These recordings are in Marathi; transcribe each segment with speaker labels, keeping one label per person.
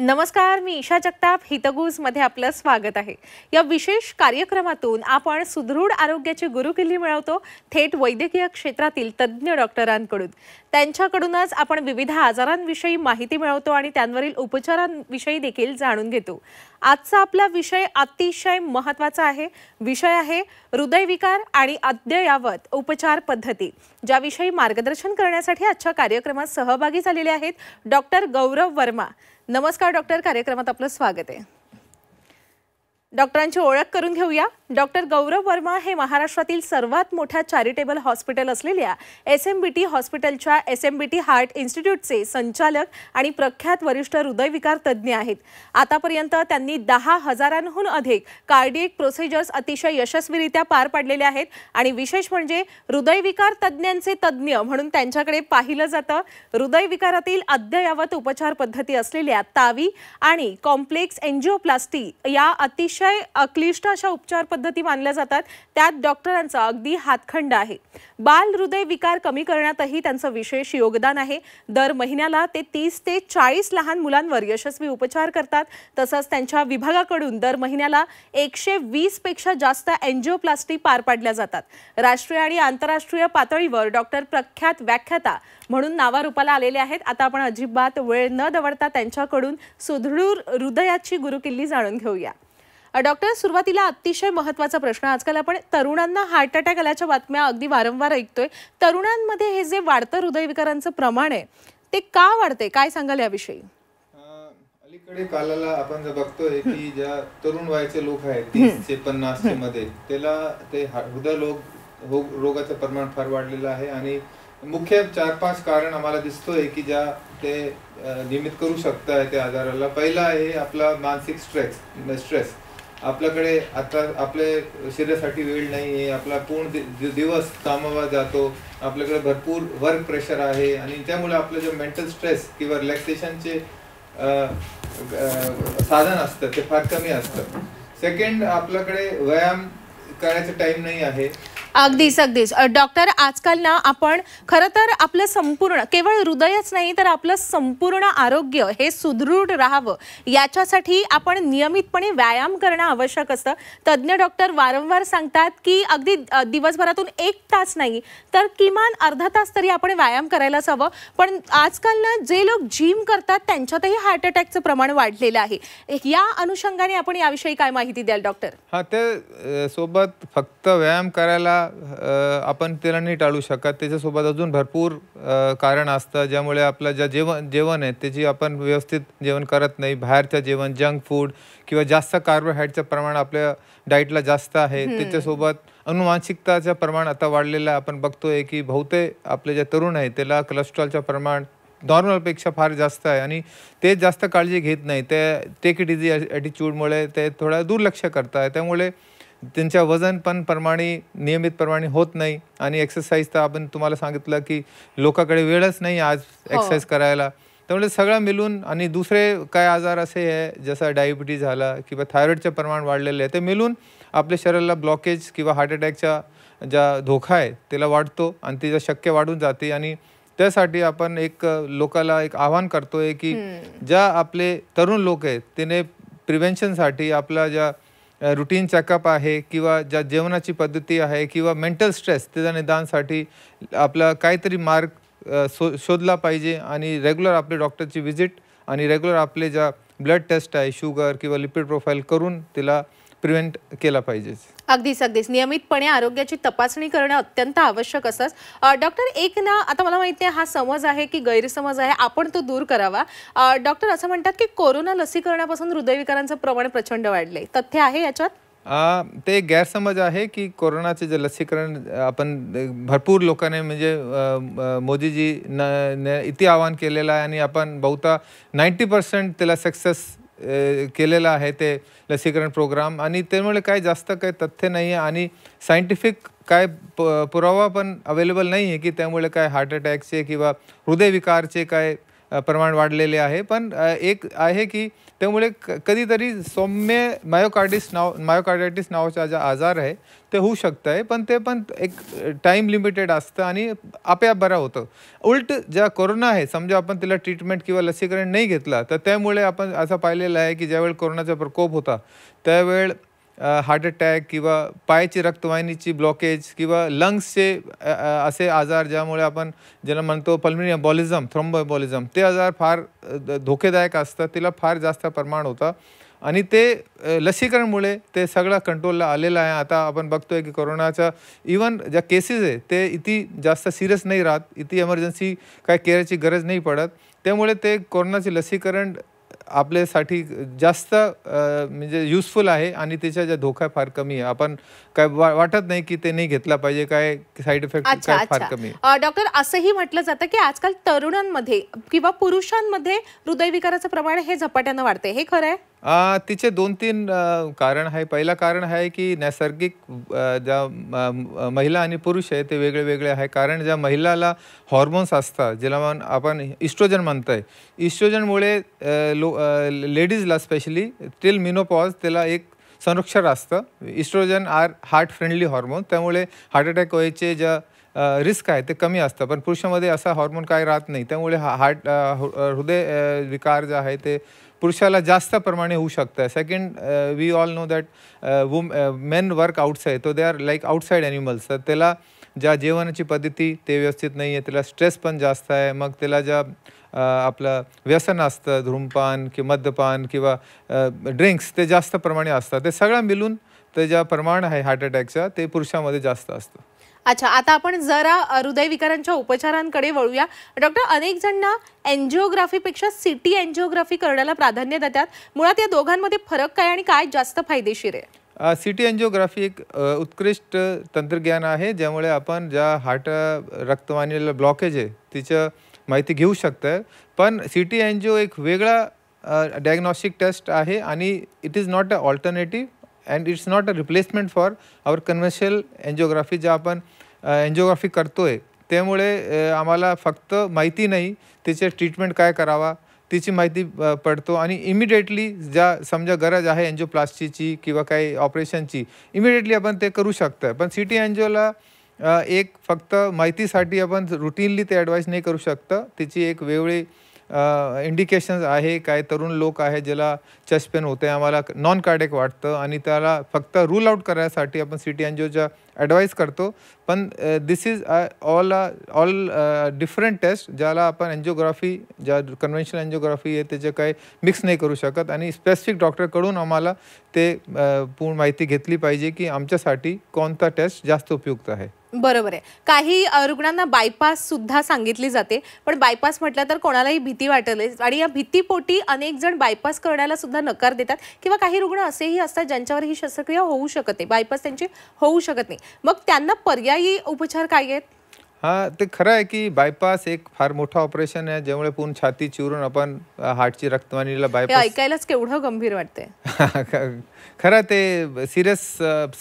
Speaker 1: नमस्कार, मी ईशा जगताप. हितगुजमध्ये आपलं स्वागत आहे. या विशेष कार्यक्रमातून आपण सुदृढ आरोग्याची गुरुकिल्ली मिळवतो थेट वैद्यकीय क्षेत्रातील तज्ज्ञ डॉक्टरांकडून. त्यांच्याकडूनच आपण विविध आजारांविषयी माहिती मिळवतो आणि त्यांवरील उपचारांविषयी देखील जाणून घेतो. आजचा आपला विषय अतिशय महत्त्वाचा आहे. विषय आहे हृदयविकार आणि अद्ययावत उपचार पद्धती, ज्याविषयी मार्गदर्शन करण्यासाठी आजच्या कार्यक्रमात सहभागी झालेले आहेत डॉक्टर गौरव वर्मा. नमस्कार डॉक्टर, कार्यक्रमात आपलं स्वागत आहे. डॉक्टरांची ओळख करून घेऊया. डॉक्टर गौरव वर्मा हे महाराष्ट्रातील सर्वात मोठ्या चॅरिटेबल हॉस्पिटल असलेल्या SMBT हॉस्पिटलच्या SMBT हार्ट इन्स्टिट्यूटचे संचालक आणि प्रख्यात वरिष्ठ हृदयविकार तज्ज्ञ आहेत. आतापर्यंत त्यांनी 10,000हून अधिक कार्डियक प्रोसिजर्स अतिशय यशस्वीरित्या पार पाडलेले आहेत आणि विशेष म्हणजे हृदयविकार तज्ज्ञांचे तज्ज्ञ म्हणून त्यांच्याकडे पाहिलं जातं. हृदयविकारातील अद्ययावत उपचार पद्धती असलेल्या तावी आणि कॉम्प्लेक्स एंजिओप्लास्टी या अतिशय क्लिष्ट अशा उपचार पद्धती मानल्या जातात. त्यात डॉक्टरांचा अगदी हातखंडा आहे. बाल हृदय विकार कमी करण्यातही त्यांचं विशेष योगदान आहे. दर महिन्याला ते 30 ते 40 लहान मुलांवर यशस्वी उपचार करतात. तसंच त्यांच्या विभागाकडून दर महिन्याला 120 पेक्षा जास्त एंजिओप्लास्टी पार पाडल्या जातात. राष्ट्रीय आणि आंतरराष्ट्रीय पातळीवर डॉक्टर प्रख्यात व्याख्याता म्हणून नावारूपाला आलेले आहेत. आता आपण अजिबात वेळ न दवडता त्यांच्याकडून सुदृढ हृदयाची गुरुकिल्ली जाणून घेऊया. डॉक्टर, सुरुवातीला अतिशय महत्त्वाचा प्रश्न. आजकाल आपण तरुणांना हार्ट अटॅक आल्याच्या बातम्या अगदी वारंवार ऐकतोय. तरुणांमध्ये हे जे वाढतं हृदयविकारांचं प्रमाण आहे ते का वाढते, काय सांगाल याविषयी?
Speaker 2: अलीकडे कालाला आपण जर बघतोय की ज्या तरुण वयाचे लोक आहेत 30 ते 50 मध्ये त्याला ते हृदय रोगाचं प्रमाण फार वाढलेलं आहे आणि मुख्य 4-5 कारण आम्हाला दिसतोय की ज्या ते नियमित करू शकतात त्या आजाराला. पहिला आहे आपला मानसिक स्ट्रेस. आपल्याकडे आता आपल्या शरीरासाठी वेळ नाही आहे. आपला पूर्ण दिवस कामावर जातो. आपल्याकडे भरपूर वर्क प्रेशर आहे आणि त्यामुळे आपलं जे मेंटल स्ट्रेस किंवा रिलॅक्सेशनचे साधन असतं ते फार कमी असतं. सेकंड, आपल्याकडे व्यायाम करायचा टाइम नाही आहे.
Speaker 1: अगदीच डॉक्टर, आजकाल ना आपण खरं तर आपलं संपूर्ण, केवळ हृदयच नाही तर आपलं संपूर्ण आरोग्य हे सुदृढ राहावं याच्यासाठी आपण नियमितपणे व्यायाम करणं आवश्यक असतं. तज्ज्ञ डॉक्टर वारंवार सांगतात की अगदी दिवसभरातून 1 तास नाही तर किमान अर्धा तास तरी आपण व्यायाम करायलाच हवं. पण आजकाल ना जे लोक जिम करतात त्यांच्यातही हार्ट अटॅकचं प्रमाण वाढलेलं आहे. या अनुषंगाने आपण याविषयी काय माहिती द्याल डॉक्टर?
Speaker 2: हा, ते सोबत फक्त व्यायाम करायला आपण त्याला नाही टाळू शकत. त्याच्यासोबत अजून भरपूर कारण असतं ज्यामुळे आपलं जे जेवण आहे त्याची आपण व्यवस्थित जेवण करत नाही. बाहेरचं जेवण, जंक फूड किंवा जास्त कार्बोहायड्रेटचं प्रमाण आपल्या डाएटला जास्त आहे. त्याच्यासोबत अनुवांशिकताचं प्रमाण आता वाढलेलं आहे. आपण बघतोय की बहुतेक आपले जे तरुण आहेत त्याला कोलेस्ट्रॉलचं प्रमाण नॉर्मलपेक्षा फार जास्त आहे आणि ते जास्त काळजी घेत नाही. ते टेक इट इझी ॲटिट्यूडमुळे ते थोडं दुर्लक्ष करत आहे. त्यामुळे त्यांच्या वजन पण नियमित प्रमाणे होत नाही आणि एक्सरसाइज तर आपण तुम्हाला सांगितलं की लोकांकडे वेळच नाही आज एक्सरसाइज करायला. त्यामुळे सगळं मिळून आणि दुसरे काय आजार असे आहे जसं डायबिटीज झाला किंवा थायरॉईडचं प्रमाण वाढलेलं आहे ते मिळून आपल्या शरीराला ब्लॉकेज किंवा हार्ट अटॅकचा ज्या धोका आहे त्याला वाढतो आणि तिचं शक्य वाढून जाते. आणि त्यासाठी आपण लोकाला एक आवाहन करतोय की ज्या आपले तरुण लोक आहेत त्याने प्रिव्हेन्शनसाठी आपला ज्या रुटीन चेकअप आहे किंवा ज्या जेवणाची पद्धती आहे किंवा मेंटल स्ट्रेस त्याच्या निदानसाठी आपला काहीतरी मार्ग शोधला पाहिजे आणि रेग्युलर आपले डॉक्टरची व्हिजिट आणि रेग्युलर आपले ज्या ब्लड टेस्ट आहे, शुगर किंवा लिपिड प्रोफाईल करून तिला प्रिव्हेंट केला पाहिजे.
Speaker 1: अगदीच नियमितपणे आरोग्याची तपासणी करणं अत्यंत आवश्यक असतं. डॉक्टर, एक ना आता मला माहिती आहे हा समज आहे की गैरसमज आहे, आपण तो दूर करावा. डॉक्टर असं म्हणतात की कोरोना लसीकरणापासून हृदयविकारांचं प्रमाण प्रचंड वाढलंय. तथ्य आहे याच्यात?
Speaker 2: ते गैरसमज आहे की कोरोनाचे जे लसीकरण आपण भरपूर लोकांनी म्हणजे मोदीजी इथे आवाहन केलेलं आहे आणि आपण बहुता 90% त्याला सक्सेस केलेलं आहे ते लसीकरण प्रोग्राम. आणि त्यामुळे काही जास्त काही तथ्य नाही आहे आणि सायंटिफिक काय पुरावा पण अवेलेबल नाही आहे की त्यामुळे काय हार्ट अटॅकचे किंवा हृदयविकारचे काय प्रमाण वाढलेले आहे. पण एक आहे की त्यामुळे कधीतरी सौम्य मायोकार्डायटिस नावाचा जो आजार आहे ते होऊ शकतं आहे, पण ते पण एक टाईम लिमिटेड असतं आणि आपोआप बरा होतं. उलट ज्या कोरोना आहे, समजा आपण तिला ट्रीटमेंट किंवा लसीकरण नाही घेतला तर त्यामुळे आपण असं पाहिलेलं आहे की ज्यावेळी कोरोनाचा प्रकोप होता त्यावेळ हार्ट अटॅक किंवा पायाची रक्तवाहिनीची ब्लॉकेज किंवा लंग्सचे असे आजार ज्यामुळे आपण ज्याला म्हणतो पल्मोनरी एम्बॉलिझम, थ्रोम्बोएम्बॉलिझम, ते आजार फार धोकेदायक असतात. तिला फार जास्त प्रमाण होतं आणि ते लसीकरणमुळे ते सगळं कंट्रोलला आलेलं आहे. आता आपण बघतोय की कोरोनाचा इवन ज्या केसेस आहे ते इथे जास्त सिरियस नाही राहत, इथे इमर्जन्सी काय केअरची गरज नाही पडत. त्यामुळे ते कोरोनाचे लसीकरण आपल्यासाठी जास्त म्हणजे युजफुल आहे आणि त्याचा जो धोका फार कमी आहे. आपण काय वाटत नाही की ते नाही घेतला पाहिजे, काय साईड इफेक्ट काय फार कमी आहे.
Speaker 1: डॉक्टर, असंही म्हटलं जातं की आजकाल तरुणांमध्ये किंवा पुरुषांमध्ये हृदयविकाराचं प्रमाण हे झपाट्यानं वाढते, हे खरं आहे?
Speaker 2: तिचे 2-3 कारण आहे. पहिलं कारण आहे की नैसर्गिक ज्या महिला आणि पुरुष आहे ते वेगळे वेगळे आहे. कारण ज्या महिलाला हॉर्मोन्स असतात ज्याला आपण इस्ट्रोजन म्हणतोय, इस्ट्रोजनमुळे लेडीजला स्पेशली टिल मिनोपॉज त्याला एक संरक्षण असतं. Estrogen are heart friendly hormone, त्यामुळे हार्ट अटॅक व्हायचे ज्या रिस्क आहे ते कमी असतं. पण पुरुषामध्ये असा हॉर्मोन काय राहत नाही, त्यामुळे हृदय विकार जे आहे ते पुरुषाला जास्त प्रमाणे होऊ शकतं. Second, we all know that men work outside, तो they are like outside animals. तर त्याला ज्या जेवणाची पद्धती ते व्यवस्थित नाही आहे, त्याला स्ट्रेस पण जास्त आहे. मग त्याला ज्या आपलं व्यसन असतं, धूमपान किंवा मद्यपान किंवा ड्रिंक्स ते जास्त प्रमाणे असतात. ते सगळं मिळून ते ज्या प्रमाण आहे हार्ट अटॅकचा ते पुरुषामध्ये जास्त असतं.
Speaker 1: अच्छा, आता आपण जरा हृदयविकारांच्या उपचारांकडे वळूया. डॉक्टर, अनेक जण एन्जिओग्राफीपेक्षा सिटी एन्जिओग्राफी करण्याला प्राधान्य देतात. मुळात या दोघांमध्ये फरक काय आणि काय जास्त फायदेशीर आहे?
Speaker 2: सिटी एन्जिओग्राफी एक उत्कृष्ट तंत्रज्ञान आहे ज्यामुळे आपण ज्या हार्ट रक्तवाहिनीला ब्लॉकेज आहे तिचं माहिती घेऊ शकतं. पण सिटी एन्जिओ एक वेगळा डायग्नॉस्टिक टेस्ट आहे आणि it is not a alternative and it's not a replacement for our conventional angiography ज्या आपण एन्जिओग्राफी करतोय. त्यामुळे आम्हाला फक्त माहिती नाही त्याचे ट्रीटमेंट काय करावा तिची माहिती पडतो आणि इमिडिएटली ज्या समजा गरज आहे एन्जिओप्लास्टीची किंवा काही ऑपरेशनची इमिडिएटली आपण ते करू शकतो. पण सिटी एन्जिओला एक फक्त माहितीसाठी आपण रुटीनली ते ॲडवाईस नाही करू शकतं. तिची एक वेगळी इंडिकेशन्स आहे. काय तरुण लोक आहे ज्याला चेस्ट पेन होते, आम्हाला नॉन कार्डिक वाटतं आणि त्याला फक्त रूल आउट करायसाठी आपण सिटी एन्जिओच्या ॲडवाईस करतो. पण दिस इज ऑल डिफरंट टेस्ट ज्याला आपण एन्जिओग्राफी ज्या कन्व्हेन्शनल एन्जिओग्राफी आहे त्याचे काही मिक्स नाही करू शकत आणि स्पेसिफिक डॉक्टरकडून आम्हाला ते पूर्ण माहिती घेतली पाहिजे की आमच्यासाठी कोणता टेस्ट जास्त उपयुक्त आहे.
Speaker 1: बरोबर आहे. काही रुग्णांना बायपास सुद्धा सांगितली जाते, पण बायपास म्हटलं तर कोणालाही भीती वाटेल आणि या भीतीपोटी अनेक जण बायपास करण्याला सुद्धा नकार देतात किंवा काही रुग्ण असेही असतात ज्यांच्यावर ही शस्त्रक्रिया होऊ शकत नाही, बायपास त्यांची होऊ शकत नाही. मग त्यांना पर्यायी उपचार काय आहेत?
Speaker 2: हां, ते खरं आहे की बायपास एक फार मोठं ऑपरेशन आहे ज्यामुळे पूर्ण छाती चिरून आपण हार्टची रक्तवाहिनीला बायपास
Speaker 1: ऐकायलाच केवढं गंभीर वाटतंय.
Speaker 2: खरं ते सिरियस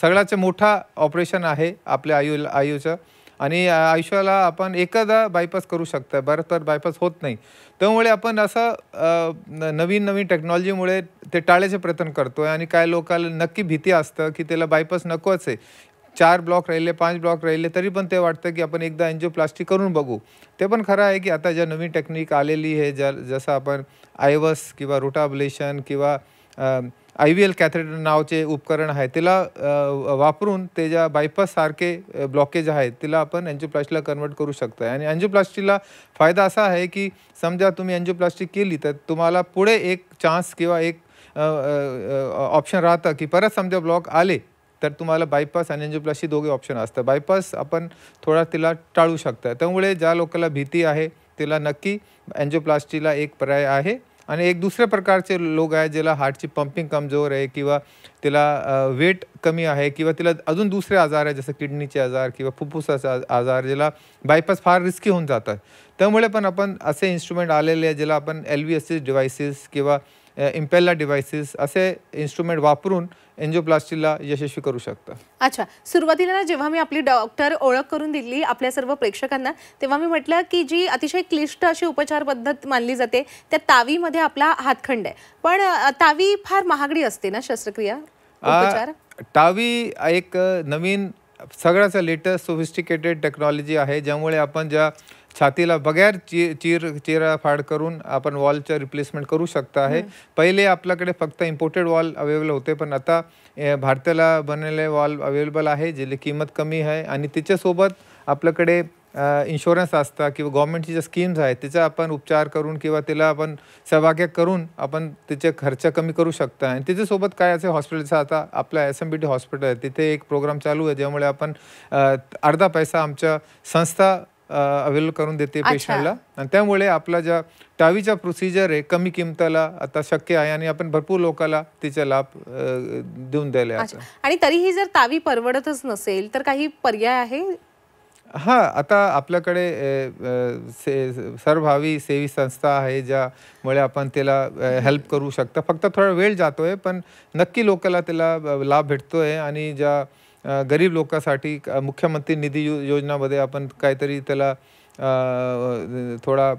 Speaker 2: सगळ्याचं मोठा ऑपरेशन आहे आपल्या आयुचं आणि आयुष्याला आपण एकदा बायपास करू शकतो, बरं तर बायपास होत नाही. त्यामुळे आपण असं नवीन नवीन टेक्नॉलॉजीमुळे ते टाळायचे प्रयत्न करतो आहे आणि काय लोकांना नक्की भीती असतं की त्याला बायपास नकोच आहे. 4 ब्लॉक राहिले, 5 ब्लॉक राहिले तरी पण ते वाटतं की आपण एकदा एन्जिओप्लास्टी करून बघू. ते पण खरं आहे की आता ज्या नवीन टेक्निक आलेली आहे जसं आपण आयवस किंवा रोटाब्लेशन किंवा IVL कॅथेटर नावाचे उपकरण आहे त्याला वापरून ते ज्या बायपाससारखे ब्लॉकेज आहेत तिला आपण एन्जिओप्लास्टीला कन्वर्ट करू शकतो. आणि एन्जिओप्लास्टीला फायदा असा आहे की समजा तुम्ही एन्जिओप्लास्टी केली तर तुम्हाला पुढे एक चान्स किंवा एक ऑप्शन राहतं की परत समजा ब्लॉक आले तर तुम्हाला बायपास आणि एन्जिओप्लास्टी दोघे ऑप्शन असतात. बायपास आपण थोडा तिला टाळू शकता. त्यामुळे ज्या लोकांना भीती आहे तिला नक्की एन्जिओप्लास्टीला एक पर्याय आहे. आणि एक दुसऱ्या प्रकारचे लोक आहेत ज्याला हार्टची पंपिंग कमजोर आहे किंवा तिला वेट कमी आहे किंवा तिला अजून दुसरे आजार आहे जसं किडनीचे आजार किंवा फुफ्फुसाचा आजार ज्याला बायपास फार रिस्की होऊन जातात. त्यामुळे पण आपण असे इन्स्ट्रुमेंट आलेले आहेत ज्याला आपण LV असिस्ट डिव्हाइसेस किंवा इम्पेला डिव्हाइसेस असे इन्स्ट्रुमेंट वापरून एन्जिओप्लास्टीला यशस्वी करू शकता.
Speaker 1: अच्छा, सुरुवातीला ना जेव्हा मी आपली डॉक्टर ओळख करून दिली आपल्या सर्व प्रेक्षकांना, तेव्हा मी म्हटलं की जी अतिशय क्लिष्ट अशी उपचार पद्धत मानली जाते त्या तावीमध्ये आपला हातखंड आहे. पण तावी फार महागडी असते ना शस्त्रक्रिया उपचार?
Speaker 2: तावी एक नवीन सगळ्याच लेटेस्ट सोफिस्टिकेटेड टेक्नॉलॉजी आहे, ज्यामुळे आपण ज्या छातीला बगैर चिराफाड करून आपण वॉलचं रिप्लेसमेंट करू शकता आहे. पहिले आपल्याकडे फक्त इम्पोर्टेड वॉल अवेलेबल होते, पण आता भारताला बनलेले वॉल अवेलेबल आहे, ज्याची किंमत कमी आहे आणि त्याच्यासोबत आपल्याकडे इन्शुरन्स असता किंवा गव्हर्नमेंटची ज्या स्कीम्स आहेत त्याचा आपण उपचार करून किंवा त्याला आपण सहभागी करून आपण त्याचे खर्च कमी करू शकता. आणि त्याच्यासोबत काय असे हॉस्पिटलचं आता आपल्या SMBT हॉस्पिटल आहे तिथे एक प्रोग्राम चालू आहे, ज्यामुळे आपण अर्धा पैसा आमच्या संस्था अवेलेबल करून देते पेशंटला आणि त्यामुळे आपला ज्या टावीचा प्रोसिजर आहे कमी किमतीला आता शक्य आहे आणि आपण भरपूर लोकांना त्याचा लाभ देऊन द्यायला आहे.
Speaker 1: आणि तरीही जर तावी परवडतच नसेल तर काही पर्याय आहे?
Speaker 2: हां, आता आपल्याकडे सर्वभावी सेवी संस्था आहे, ज्यामुळे आपण त्याला हेल्प करू शकता. फक्त थोडा वेळ जातोय, पण नक्की लोकांना त्याला लाभ भेटतोय. आणि ज्या गरीब लोकांसाठी मुख्यमंत्री निधी योजनामध्ये आपण काहीतरी त्याला थोडा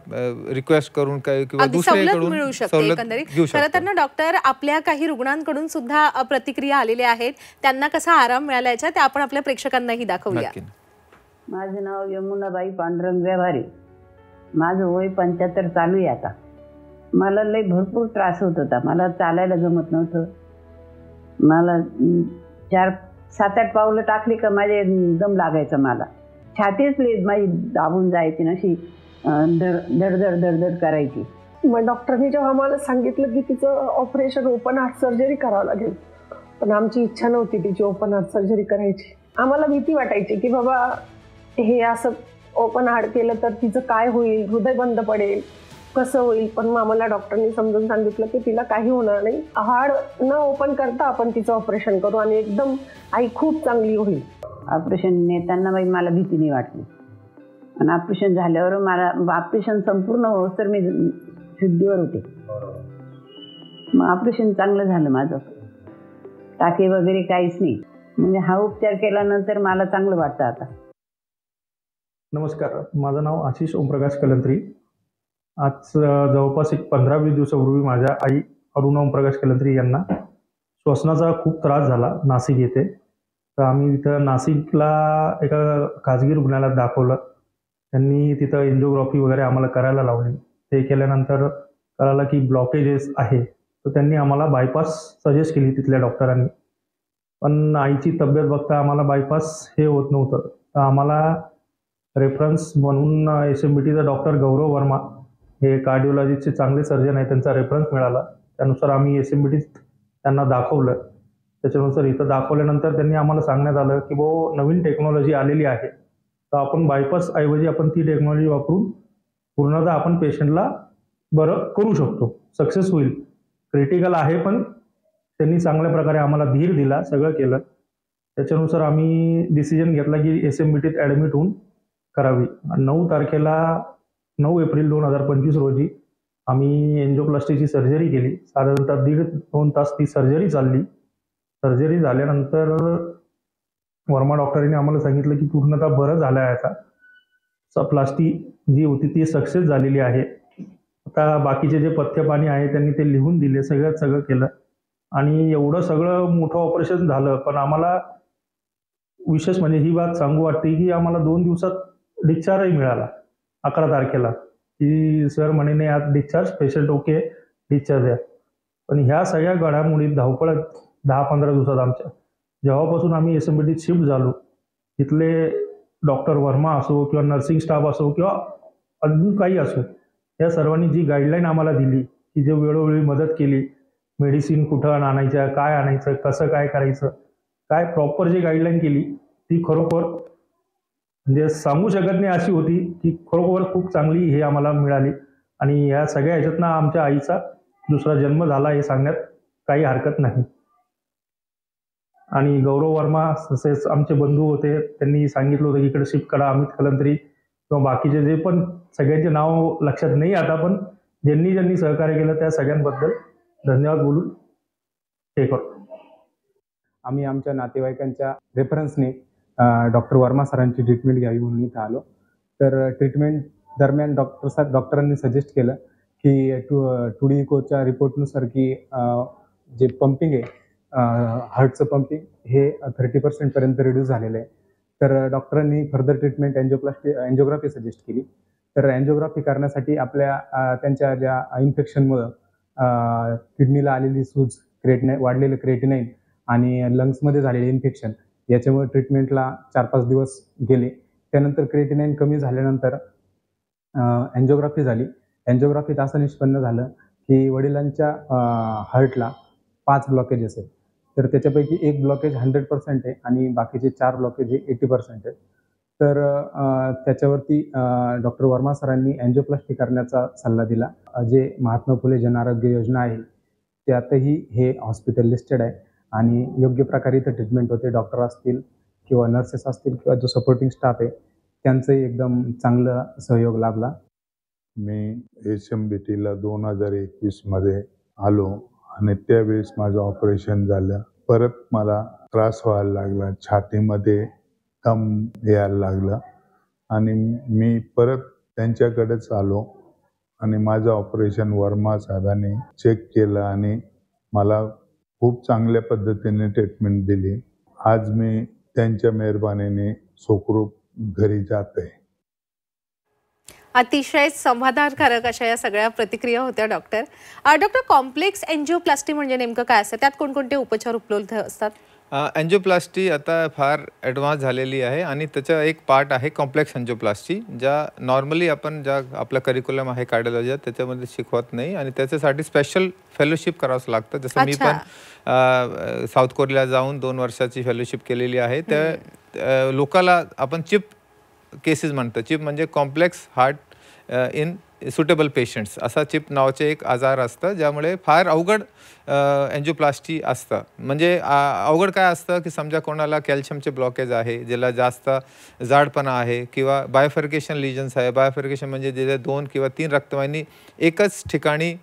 Speaker 2: रिक्वेस्ट करून किंवा दुसऱ्याकडून
Speaker 1: मिळू शकते. खरं तर ना डॉक्टर, आपल्या काही रुग्णांकडून सुद्धा प्रतिक्रिया आलेल्या आहेत, त्यांना कसा आराम मिळाला याचा ते आपण आपल्या प्रेक्षकांनाही दाखवूया.
Speaker 3: माझं नाव यमुनाबाई पांडुरंग व्यवहारे. माझं वय 75 चालू आहे आता. मला लय भरपूर त्रास होत होता. मला चालायला जमत नव्हतं. मला 7-8 पावलं टाकली का माझे दम लागायचा. मला छातीच लय माझी दाबून जायची, नशी धडधड करायची.
Speaker 4: मग डॉक्टरनी जेव्हा मला सांगितलं की तिचं ऑपरेशन ओपन हार्ट सर्जरी करावं लागेल, पण आमची इच्छा नव्हती तिची ओपन हार्ट सर्जरी करायची. आम्हाला भीती वाटायची की बाबा हे असं ओपन हार्ट केलं तर तिचं काय होईल, हृदय बंद पडेल, कसं होईल. पण मग आम्हाला डॉक्टरनी समजून सांगितलं की तिला काही होणार नाही, हार्ट न ओपन करता आपण तिचं ऑपरेशन करू आणि एकदम आई खूप चांगली होईल.
Speaker 3: ऑपरेशन नेताना बाई मला भीती नाही वाटली. आणि ऑपरेशन झाल्यावर मला ऑपरेशन संपूर्ण होस तर मी शुद्धीवर होते. मग ऑपरेशन चांगलं झालं माझं, टाके वगैरे काहीच नाही. म्हणजे हा उपचार केल्यानंतर मला चांगलं वाटतं आता.
Speaker 5: नमस्कार, माझं नाव आशिष ओमप्रकाश कलंत्री. आज जवळपास एक 15-20 दिवसापूर्वी माझ्या आई अरुणा ओमप्रकाश कलंत्री यांना श्वसनाचा खूप त्रास झाला नाशिक येथे. तर आम्ही तिथं नाशिकला एका खाजगी रुग्णालयात दाखवलं. त्यांनी तिथं एन्जिओग्राफी वगैरे आम्हाला करायला लावली. ते केल्यानंतर कळालं की ब्लॉकेजेस आहे. तर त्यांनी आम्हाला बायपास सजेस्ट केली तिथल्या डॉक्टरांनी. पण आईची तब्येत बघता आम्हाला बायपास हे होत नव्हतं. तर आम्हाला रेफरन्स म्हणून SMBTचा डॉक्टर गौरव वर्मा हे कार्डिओलॉजीचे चांगले सर्जन आहे, त्यांचा रेफरन्स मिळाला. त्यानुसार आम्ही SMBTत त्यांना दाखवलं. त्याच्यानुसार इथं दाखवल्यानंतर त्यांनी आम्हाला सांगण्यात आलं की नवीन टेक्नॉलॉजी आलेली आहे, तर आपण बायपास ऐवजी आपण ती टेक्नॉलॉजी वापरून पूर्णतः आपण पेशंटला बरं करू शकतो, सक्सेस होईल. क्रिटिकल आहे, पण त्यांनी चांगल्या प्रकारे आम्हाला धीर दिला, सगळं केलं. त्याच्यानुसार आम्ही डिसिजन घेतला की SMBTत ॲडमिट होऊन करावी. 9 एप्रिल 2025 रोजी आम्ही एन्जिओप्लास्टीची सर्जरी केली. साधारणतः 1.5-2 तास ती सर्जरी चालली. सर्जरी झाल्यानंतर वर्मा डॉक्टरांनी आम्हाला सांगितलं की पूर्णतः बरं झालं आहे. आता प्लास्टी जी होती ती सक्सेस झालेली आहे. आता बाकीचे जे पथ्यपाणी आहे त्यांनी ते लिहून दिले, सगळं केलं. आणि एवढं सगळं मोठं ऑपरेशन झालं, पण आम्हाला विशेष म्हणजे ही बात सांगू वाटते की आम्हाला 2 दिवसात डिस्चार्जही मिळाला. 11 तारखेला की सर म्हणे नाही आज डिस्चार्ज, पेशंट ओके, डिस्चार्ज द्या. पण ह्या सगळ्या घडामोडीत धावपळ 10-15 दिवसात आमच्या जेव्हापासून आम्ही SMBTत शिफ्ट झालो, तिथले डॉक्टर वर्मा असो किंवा नर्सिंग स्टाफ असो किंवा अजून काही असो, या सर्वांनी जी गाईडलाईन आम्हाला दिली, की जे वेळोवेळी मदत केली, मेडिसिन कुठं आणायच्या, काय आणायचं, कसं काय करायचं, काय प्रॉपर जी गाईडलाईन केली ती खरोखर म्हणजे सांगू शकत नाही अशी होती की खरोखर खूप चांगली हे आम्हाला मिळाली. आणि या सगळ्या ह्याच्यातनं आमच्या आईचा दुसरा जन्म झाला हे सांगण्यात काही हरकत नाही. आणि गौरव वर्मा तसेच आमचे बंधू होते, त्यांनी सांगितलं होतं की इकडे शिफ्ट करा. अमित कलंत्री किंवा बाकीचे जे पण सगळ्यांचे नाव लक्षात नाही आता, पण ज्यांनी सहकार्य केलं त्या सगळ्यांबद्दल धन्यवाद बोलून हे करतो. आम्ही आमच्या नातेवाईकांच्या रेफरन्सने डॉक्टर वर्मा सरांची ट्रीटमेंट घ्यावी म्हणून इथं आलो. तर ट्रीटमेंट दरम्यान डॉक्टरांनी सजेस्ट केलं की टूडी इकोच्या रिपोर्टनुसार की जे पंपिंग आहे हार्टचं पंपिंग हे 30% पर्यंत रिड्यूस झालेलं आहे. तर डॉक्टरांनी फर्दर ट्रीटमेंट एन्जिओग्राफी सजेस्ट केली. तर एन्जिओग्राफी करण्यासाठी त्यांच्या ज्या इन्फेक्शनमुळं किडनीला आलेली सूज, वाढलेलं क्रिएटिनाइन आणि लंग्समध्ये झालेले इन्फेक्शन याच्यामुळे ट्रीटमेंटला 4-5 दिवस गेले. त्यानंतर क्रिएटिनाइन कमी झाल्यानंतर एन्जिओग्राफी झाली. एन्जिओग्राफीत असं निष्पन्न झालं की वडिलांच्या हार्टला 5 ब्लॉकेजेस आहेत. तर त्याच्यापैकी एक ब्लॉकेज 100% आहे आणि बाकीचे 4 ब्लॉकेज हे 80% आहेत. तर त्याच्यावरती डॉक्टर वर्मा सरांनी एन्जिओप्लास्टी करण्याचा सल्ला दिला. जे महात्मा फुले जन आरोग्य योजना आहे त्यातही हे हॉस्पिटल लिस्टेड आहे आणि योग्य प्रकारे इथं ट्रीटमेंट होते. डॉक्टर असतील किंवा नर्सेस असतील किंवा जो सपोर्टिंग स्टाफ आहे त्यांचंही एकदम चांगला सहयोग लाभला.
Speaker 6: मी SMBTला 2021मध्ये आलो आणि त्यावेळेस माझं ऑपरेशन झालं. परत मला त्रास व्हायला लागला, छातीमध्ये दम यायला लागला आणि मी परत त्यांच्याकडेच आलो आणि माझं ऑपरेशन वर्मा साहेबांनी चेक केलं आणि मला खूप चांगल्या पद्धतीने ट्रीटमेंट दिली. आज मी त्यांच्या मेहरबानीने सुखरूप घरी जात आहे.
Speaker 1: अतिशय समाधानकारक अशा या सगळ्या प्रतिक्रिया होत्या डॉक्टर. डॉक्टर, कॉम्प्लेक्स एन्जिओप्लास्टी म्हणजे नेमकं काय असतं? त्यात कोणकोणते उपचार उपलब्ध असतात?
Speaker 2: एन्जिओप्लास्टी आता फार ॲडव्हान्स झालेली आहे आणि त्याचा एक पार्ट आहे कॉम्प्लेक्स एन्जिओप्लास्टी, ज्या नॉर्मली आपण ज्या आपला करिक्युलम आहे कार्डिओलॉजी त्याच्यामध्ये शिकवत नाही आणि त्याच्यासाठी स्पेशल फेलोशिप करावं लागतं. जसं मी पण साऊथ कोरियाला जाऊन 2 वर्षाची फेलोशिप केलेली आहे. त्या लोकाला आपण चिप केसेस म्हणतो. चिप म्हणजे complex heart in suitable patients असा चिप नावाचे एक आजार असतं, ज्यामुळे फार अवघड एन्जिओप्लास्टी असतं. म्हणजे अवघड काय असतं की समजा कोणाला कॅल्शियमचे ब्लॉकेज आहे, ज्याला जास्त जाडपणा आहे किंवा बायफर्केशन लिजन्स आहे. बायफर्केशन म्हणजे जे 2 किंवा 3 रक्तवाहिनी एकच ठिकाणी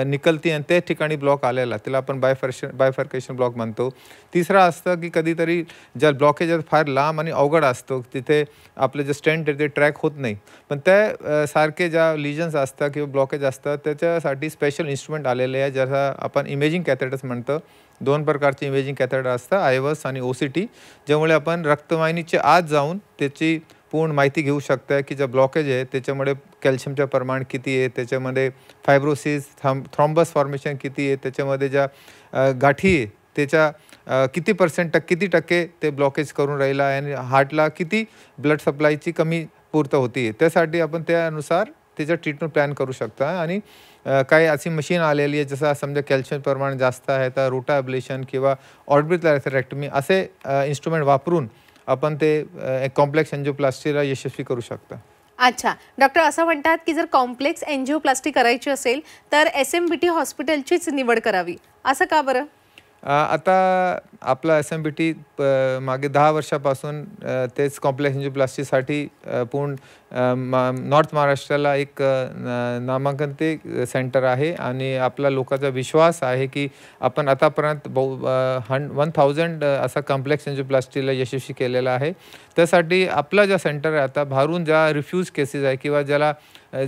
Speaker 2: निकलती आणि त्या ठिकाणी ब्लॉक आलेला त्याला आपण बायफर्केशन ब्लॉक म्हणतो. तिसरा असतं की कधीतरी ज्या ब्लॉकेज फार लांब आणि अवघड असतो, तिथे आपले जे स्टेंट आहे ते ट्रॅक होत नाही. पण त्या सारखे ज्या लिजन्स असतात किंवा ब्लॉकेज असतात त्याच्यासाठी स्पेशल इन्स्ट्रुमेंट आलेले आहे, ज्याचा आपण इमेजिंग कॅथेटर्स म्हणतो. 2 प्रकारचे इमेजिंग कॅथेटर असतात, आयवस आणि OCT, ज्यामुळे आपण रक्तवाहिनीच्या आत जाऊन त्याची पूर्ण माहिती घेऊ शकता की जे ब्लॉकेज आहे त्याच्यामुळे कॅल्शियमचं प्रमाण किती आहे, त्याच्यामध्ये फायब्रोसिस, थ्रॉम्बस फॉर्मेशन किती आहे, त्याच्यामध्ये ज्या गाठी आहे त्याच्या किती टक्के ते ब्लॉकेज करून राहिला आहे आणि हार्टला किती ब्लड सप्लायची कमी पूर्त होती. त्यासाठी आपण त्यानुसार त्याचं ट्रीटमेंट प्लॅन करू शकता. आणि काही अशी मशीन आलेली आहे, जसं समजा कॅल्शियम प्रमाण जास्त आहे तर रोटा ॲब्लेशन किंवा ऑर्बिटल ॲथेरेक्टमी असे इन्स्ट्रुमेंट वापरून आपण ते कॉम्प्लेक्स एन्जिओप्लास्टीला यशस्वी करू शकता.
Speaker 1: अच्छा डॉक्टर, असं म्हणतात की जर कॉम्प्लेक्स एन्जिओप्लास्टी करायची असेल तर SMBT हॉस्पिटलचीच निवड करावी, असं का बरं?
Speaker 2: आता आपला SMBT मागे 10 वर्षापासून तेच कॉम्प्लेक्स एन्जिओप्लास्टीसाठी पूर्ण नॉर्थ महाराष्ट्राला एक नामांकन ते सेंटर आहे आणि आपला लोकांचा विश्वास आहे की आपण आतापर्यंत 1000 असा कॉम्प्लेक्स एन्जिओप्लास्टीला यशस्वी केलेला आहे. त्यासाठी आपला ज्या सेंटर आहे आता भारून ज्या रिफ्यूज केसेस आहे किंवा ज्याला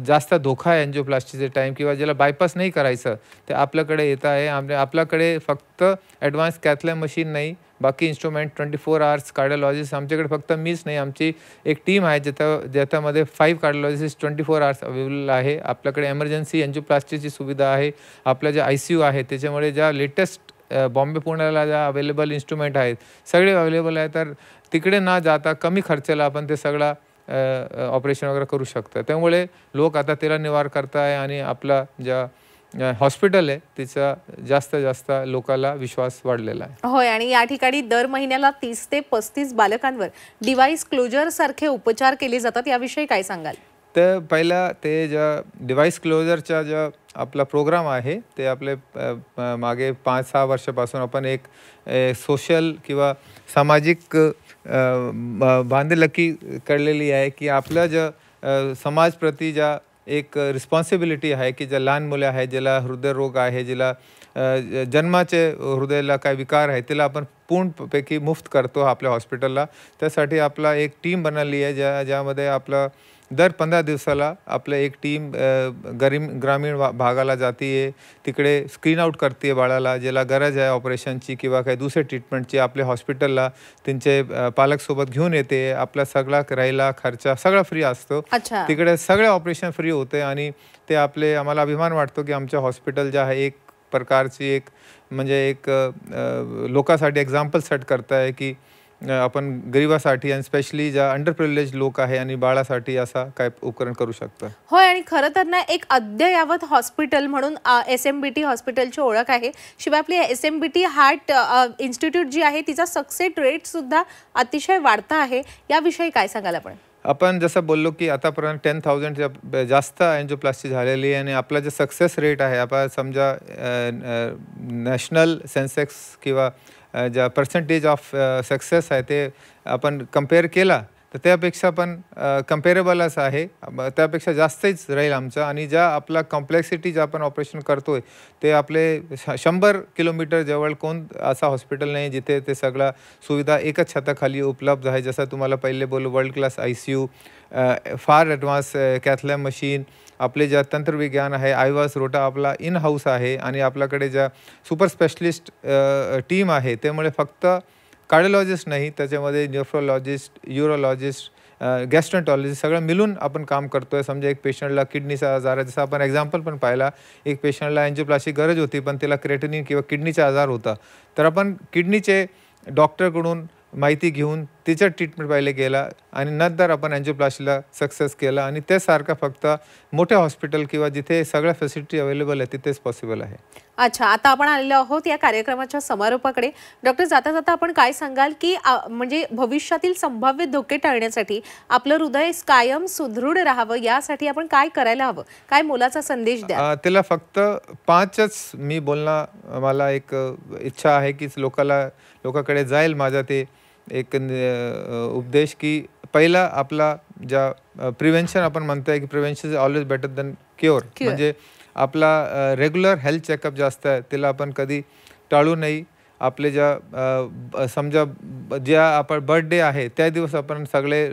Speaker 2: जास्त धोका आहे एन्जिओप्लास्टीचे टाईम किंवा ज्याला बायपास नाही करायचं ते आपल्याकडे येत आहे. आपल्याकडे फक्त ॲडव्हान्स कॅथलॅब मशीन नाही, बाकी इन्स्ट्रुमेंट 24 आवर्स कार्डिओलॉजिस्ट आमच्याकडे फक्त मीच नाही, आमची एक टीम आहे ज्याच्यामध्ये 5 कार्डिओलॉजिस्ट 24 आवर्स अवेलेबल आहे. आपल्याकडे एमर्जन्सी एन्जिओप्लास्टीची सुविधा आहे. आपल्या ज्या ICU आहे त्याच्यामुळे ज्या लेटेस्ट बॉम्बे पुण्याला ज्या अवेलेबल इन्स्ट्रुमेंट आहेत सगळे अवेलेबल आहे. तर तिकडे न जाता कमी खर्चाला आपण ते सगळा ऑपरेशन वगैरे करू शकतं. त्यामुळे लोक आता त्याला निवार करताय आणि आपला ज्या हॉस्पिटल आहे तिचा जास्त लोकांना विश्वास वाढलेला आहे.
Speaker 1: होय, आणि या ठिकाणी दर महिन्याला 30 ते 35 बालकांवर डिव्हाइस क्लोजर सारखे उपचार केले जातात, याविषयी काय सांगाल?
Speaker 2: तर पहिला ते ज्या डिव्हाइस क्लोजरचा ज्या आपला प्रोग्राम आहे ते आपले मागे 5-6 वर्षापासून आपण एक सोशल किंवा सामाजिक बांधिलकी काढलेली आहे की आपल्या ज्या समाजप्रती ज्या एक रिस्पॉन्सिबिलिटी आहे की ज्या लहान मुलं आहे, ज्याला हृदयरोग आहे, ज्याला जन्माचे हृदयाला काय विकार आहे त्याला आपण पूर्णपैकी मुफ्त करतो आपल्या हॉस्पिटलला. त्यासाठी आपला एक टीम बनवली आहे ज्यामध्ये आपलं दर 15 दिवसाला आपलं एक टीम ग्रामीण भागाला जाते आहे, तिकडे स्क्रीन आउट करते बाळाला, ज्याला गरज आहे ऑपरेशनची किंवा काही दुसऱ्या ट्रीटमेंटची आपल्या हॉस्पिटलला त्यांचे पालकसोबत घेऊन येते. आपला सगळा राहिला खर्च सगळा फ्री असतो. तिकडे सगळे ऑपरेशन फ्री होते आणि ते आम्हाला अभिमान वाटतो की आमच्या हॉस्पिटल जे आहे एक प्रकारची एक म्हणजे एक लोकांसाठी एक्झाम्पल सेट करत आहे की आपण गरिबासाठी आणि स्पेशली ज्या अंडर प्रिव्हिलेज लोक आहे आणि बाळासाठी असा काय उपकरण करू शकतं.
Speaker 1: होय, आणि खरं तर ना एक अद्ययावत हॉस्पिटल म्हणून SMBT हॉस्पिटलची ओळख आहे. शिवाय आपली SMBT हार्ट इन्स्टिट्यूट जी आहे तिचा सक्सेस रेट सुद्धा अतिशय वाढता आहे. याविषयी काय सांगाल आपण?
Speaker 2: आपण जसं बोललो की आतापर्यंत 10,000 जास्त एन्जिओप्लास्टी झालेली आहे आणि आपला जे सक्सेस रेट आहे आपण समजा नॅशनल सेन्सेक्स किंवा ज्या पर्सेंटेज ऑफ सक्सेस आहे ते आपण कम्पेअर केला तर त्यापेक्षा पण कम्पेरेबलच आहे, त्यापेक्षा जास्तच राहील आमचं. आणि ज्या आपला कॉम्प्लेक्सिटी जे आपण ऑपरेशन करतोय ते आपले 100 किलोमीटर जवळ कोण असा हॉस्पिटल नाही जिथे ते सगळा सुविधा एकच छताखाली उपलब्ध आहे. जसं तुम्हाला पहिले बोलू वर्ल्ड क्लास ICU, फार ॲडव्हान्स कॅथलॅब मशीन, आपले ज्या तंत्रविज्ञान आहे, आयवास रोटा आपला इन हाऊस आहे आणि आपल्याकडे ज्या सुपर स्पेशलिस्ट टीम आहे. त्यामुळे फक्त कार्डिओलॉजिस्ट नाही, त्याच्यामध्ये न्यूरोलॉजिस्ट, युरोलॉजिस्ट, गॅस्ट्रोएंटरॉलॉजिस्ट सगळं मिळून आपण काम करतोय. समजा एक पेशंटला किडनीचा आजार आहे, जसं आपण एक्झाम्पल पण पाहिला, एक पेशंटला एन्जिओप्लास्टी गरज होती पण त्याला क्रेटिनिन किंवा किडनीचा आजार होता, तर आपण किडनीचे डॉक्टरकडून माहिती घेऊन तिचं ट्रीटमेंट पहिले केला आणि नंतर आपण एन्जिओप्लास्टीला सक्सेस केला. आणि त्यासारखं फक्त मोठ्या हॉस्पिटल किंवा जिथे सगळ्या फॅसिलिटी अवेलेबल आहे तिथेच पॉसिबल आहे.
Speaker 1: अच्छा, आता आपण आलेलो आहोत या कार्यक्रमाच्या समारोपाकडे. डॉक्टर, जाता जाता आपण काय सांगाल की म्हणजे भविष्यातील संभाव्य धोके टाळण्यासाठी आपलं हृदय कायम सुदृढ राहावं यासाठी आपण काय करायला हवं, काय मोलाचा संदेश द्या?
Speaker 2: त्याला फक्त 5च मी बोलणं मला एक इच्छा आहे की लोकांकडे जाईल माझा ते एक उपदेश की पहिला आपला ज्या प्रिव्हेन्शन आपण म्हणतोय की prevention is always better than cure. म्हणजे आपला रेग्युलर हेल्थ चेकअप जास्त आहे त्याला आपण कधी टाळू नये. आपले ज्या समजा ज्या आपण बर्थडे आहे त्या दिवस आपण सगळे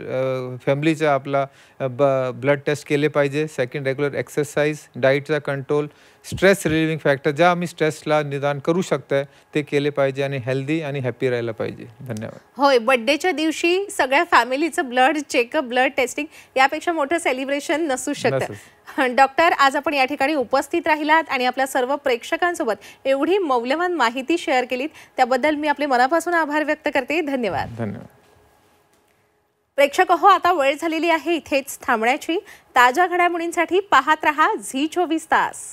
Speaker 2: फॅमिलीचा आपला ब्लड टेस्ट केले पाहिजे. सेकंड, रेग्युलर एक्सरसाइज, डाईटचा कंट्रोल, स्ट्रेस रिलिव्हिंग फॅक्टर ज्या आम्ही स्ट्रेसला निदान करू शकतोय ते केले पाहिजे आणि हेल्दी आणि हॅपी राहायला पाहिजे. धन्यवाद.
Speaker 1: होय, बर्थडेच्या दिवशी सगळ्या फॅमिलीचं ब्लड चेकअप, ब्लड टेस्टिंग यापेक्षा मोठं सेलिब्रेशन नसू शकतं. डॉक्टर, आज आपण या ठिकाणी उपस्थित राहिलात आणि आपल्या सर्व प्रेक्षकांसोबत एवढी मौल्यवान माहिती शेअर केलीत त्याबद्दल मी आपले मनापासून आभार व्यक्त करते. धन्यवाद.
Speaker 2: धन्यवाद.
Speaker 1: प्रेक्षक हो, आता वेळ झालेली आहे इथेच थांबण्याची. ताज्या घडामोडींसाठी पाहत रहा झी 24 तास.